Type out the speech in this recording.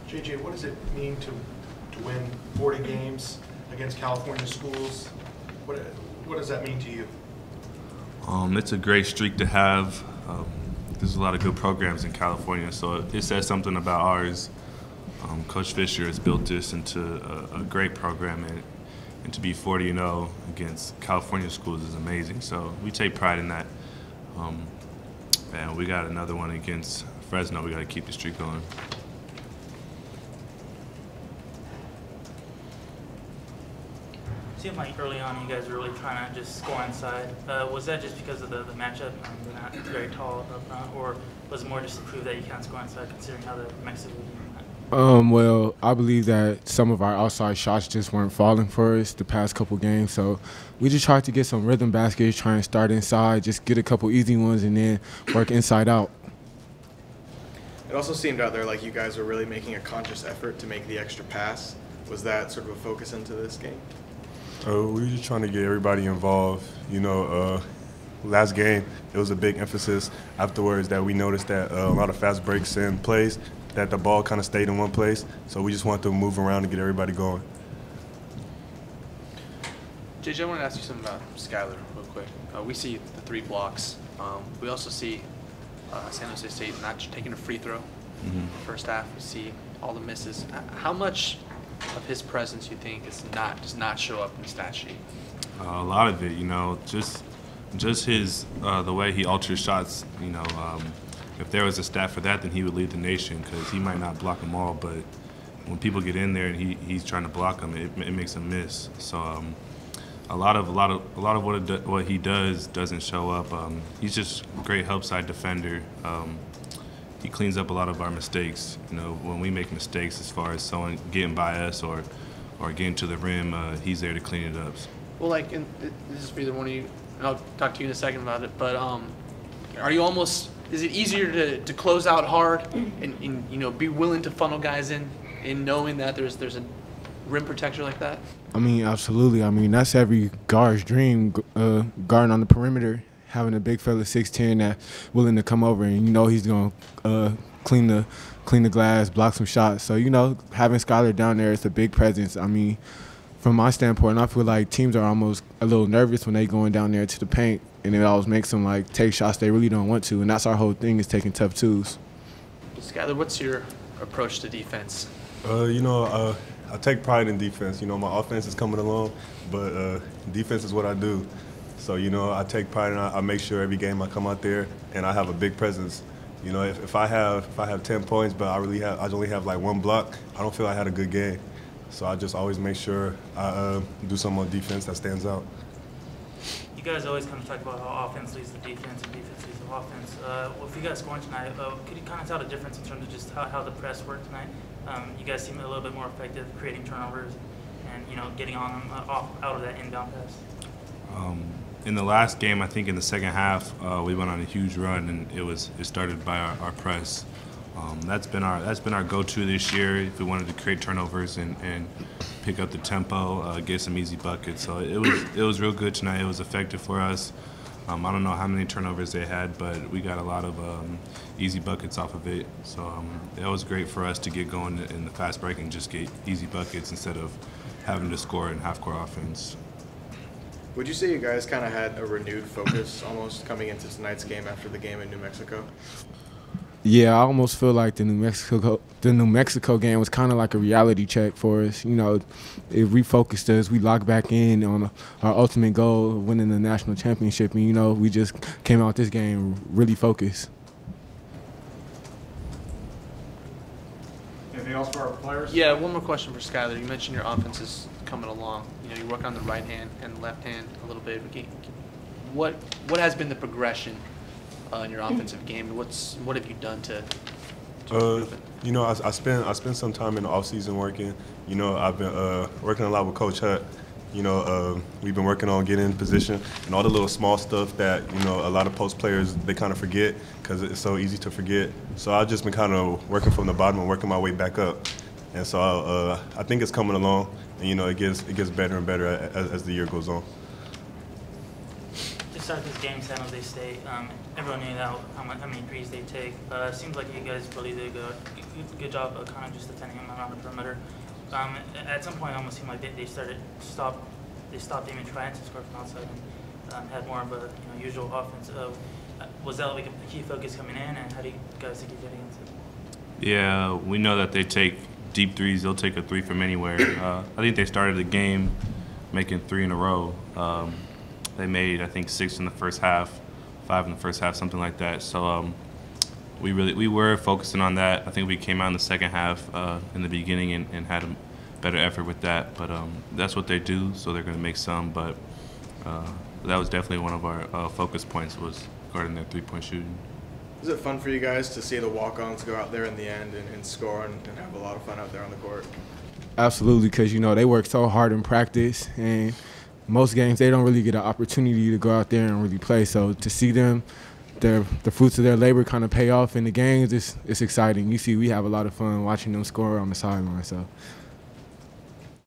JJ, what does it mean to win 40 games against California schools? What does that mean to you? It's a great streak to have. There's a lot of good programs in California, so it says something about ours. Coach Fisher has built this into a great program, and to be 40-0 against California schools is amazing. So we take pride in that. And we got another one against Fresno. We got to keep the streak going. It seemed like early on you guys were really trying to just score inside. Was that just because of the matchup? They're not very tall up front, or was it more just to prove that you can't score inside, considering how the Mexico game went? Well, I believe that some of our outside shots just weren't falling for us the past couple games, so we just tried to get some rhythm baskets, try and start inside, just get a couple easy ones, and then work inside out. It also seemed out there like you guys were really making a conscious effort to make the extra pass. Was that sort of a focus into this game? We were just trying to get everybody involved. You know, last game, it was a big emphasis afterwards that we noticed that a lot of fast breaks and plays, that the ball kind of stayed in one place. So we just wanted to move around and get everybody going. JJ, I want to ask you something about Skylar real quick. We see the 3 blocks. We also see San Jose State not taking a free throw in the first half. We see all the misses. How much of his presence you think does not show up in the stat sheet? A lot of it, you know, just his the way he alters shots. You know, if there was a stat for that, then he would lead the nation, because he might not block them all, but when people get in there and he's trying to block them, it makes them miss. So a lot of what he does doesn't show up. He's just a great help side defender. He cleans up a lot of our mistakes. You know, when we make mistakes as far as someone getting by us or getting to the rim, he's there to clean it up. Well, like, and this is for either one of you, and I'll talk to you in a second about it, but are you almost, is it easier to close out hard and you know, be willing to funnel guys in knowing that there's a rim protector like that? I mean, absolutely. I mean, that's every guard's dream, guarding on the perimeter, having a big fella 6'10" that's willing to come over and you know he's going to clean the glass, block some shots. So, you know, having Skylar down there, it's a big presence. I mean, from my standpoint, I feel like teams are almost a little nervous when they going down there to the paint, and it always makes them like take shots they really don't want to, and that's our whole thing, is taking tough twos. Skylar, what's your approach to defense? You know, I take pride in defense. You know, my offense is coming along, but defense is what I do. So, you know, I take pride in I make sure every game I come out there and I have a big presence. You know, if I have 10 points, but I only have like 1 block, I don't feel I had a good game. So I just always make sure I do some on defense that stands out. You guys always kind of talk about how offense leads the defense and defense leads the offense. Well, if you guys scoring tonight, could you kind of tell the difference in terms of just how the press worked tonight? You guys seem a little bit more effective creating turnovers and, you know, getting on them out of that inbound pass. In the last game, I think in the second half, we went on a huge run, and it started by our press. That's been our go-to this year if we wanted to create turnovers and pick up the tempo, get some easy buckets. So it was real good tonight. It was effective for us. I don't know how many turnovers they had, but we got a lot of easy buckets off of it. So it was great for us to get going in the fast break and just get easy buckets instead of having to score in half-court offense. Would you say you guys kind of had a renewed focus almost coming into tonight's game after the game in New Mexico? Yeah, I almost feel like the New Mexico game was kind of like a reality check for us. You know, it refocused us. We locked back in on our ultimate goal of winning the national championship, and you know, we just came out this game really focused. Anything else for our players? Yeah, one more question for Skylar. You mentioned your offense is coming along. You know, you work on the right hand and the left hand a little bit. What has been the progression in your offensive game? What have you done to improve it? You know, I spent some time in the off season working. You know, I've been working a lot with Coach Hutt. You know, we've been working on getting in position and all the little small stuff that, you know, a lot of post players, they kind of forget because it's so easy to forget. So I've just been kind of working from the bottom and working my way back up. And so I think it's coming along, and you know, it gets better and better as the year goes on. Just start this game, San Jose State, everyone knew how many threes they take. It seems like you guys really did a good job of kind of just defending them around the perimeter. At some point, it almost seemed like they stopped even trying to score from outside and had more of a usual offense. Was that like a key focus coming in, and how do you guys think you did against it? Yeah, we know that they take deep threes. They'll take a three from anywhere. I think they started the game making 3 in a row. They made, I think, 6 in the first half, 5 in the first half, something like that. So we were focusing on that. I think we came out in the second half in the beginning and had a better effort with that. But that's what they do, so they're going to make some. But that was definitely one of our focus points, was guarding their three-point shooting. Is it fun for you guys to see the walk-ons go out there in the end and score and have a lot of fun out there on the court? Absolutely, because they work so hard in practice, and most games they don't really get an opportunity to go out there and really play. So to see them, the fruits of their labor kind of pay off in the games, it's exciting. You see, we have a lot of fun watching them score on the sideline. So